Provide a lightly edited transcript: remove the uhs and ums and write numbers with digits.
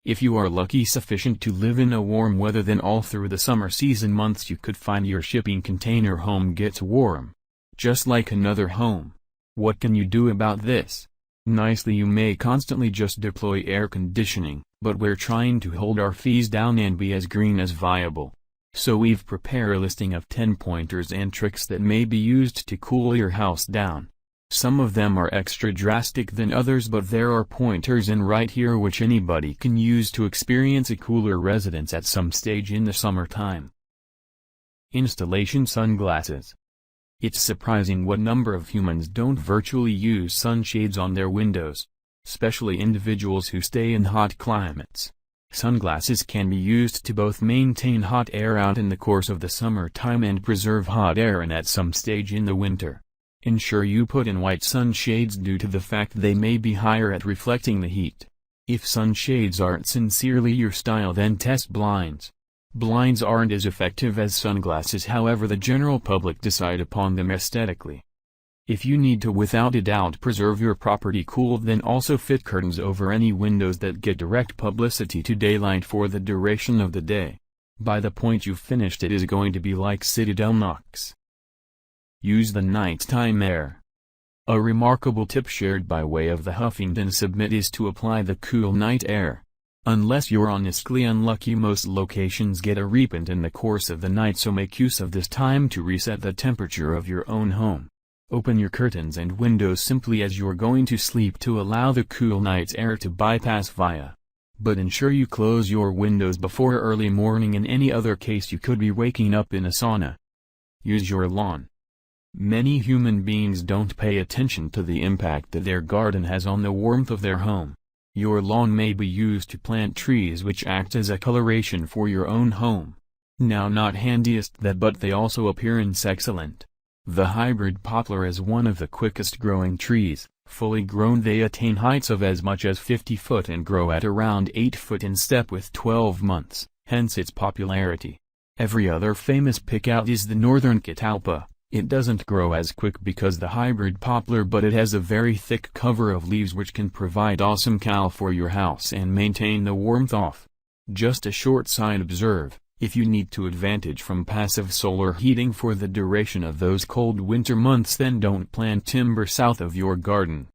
If you are lucky sufficient to live in a warm weather, then all through the summer season months you could find your shipping container home gets warm. Just like another home. What can you do about this? Nicely, you may constantly just deploy air conditioning, but we're trying to hold our fees down and be as green as viable. So we've prepared a listing of 10 pointers and tricks that may be used to cool your house down. Some of them are extra drastic than others, but there are pointers in right here which anybody can use to experience a cooler residence at some stage in the summertime. Installation sunglasses. It's surprising what number of humans don't virtually use sunshades on their windows, especially individuals who stay in hot climates. Sunglasses can be used to both maintain hot air out in the course of the summertime and preserve hot air in at some stage in the winter. Ensure you put in white sunshades due to the fact they may be higher at reflecting the heat. If sunshades aren't sincerely your style, then test blinds. Blinds aren't as effective as sunglasses, however the general public decide upon them aesthetically. If you need to without a doubt preserve your property cool, then also fit curtains over any windows that get direct publicity to daylight for the duration of the day. By the point you've finished, it is going to be like Citadel Knox. Use the nighttime air. A remarkable tip shared by way of the Huffington Submit is to apply the cool night air. Unless you're honestly unlucky, most locations get a repaint in the course of the night, so make use of this time to reset the temperature of your own home. Open your curtains and windows simply as you're going to sleep to allow the cool night's air to bypass via. But ensure you close your windows before early morning. In any other case, you could be waking up in a sauna. Use your lawn. Many human beings don't pay attention to the impact that their garden has on the warmth of their home. Your lawn may be used to plant trees which act as a coloration for your own home. Now, not handiest that, but they also appearance excellent. The hybrid poplar is one of the quickest growing trees. Fully grown, they attain heights of as much as 50 foot and grow at around 8 foot in step with 12 months, hence its popularity. Every other famous pickout is the northern catalpa. It doesn't grow as quick because the hybrid poplar, but it has a very thick cover of leaves which can provide awesome cal for your house and maintain the warmth off. Just a short side observe: if you need to advantage from passive solar heating for the duration of those cold winter months, then don't plant timber south of your garden.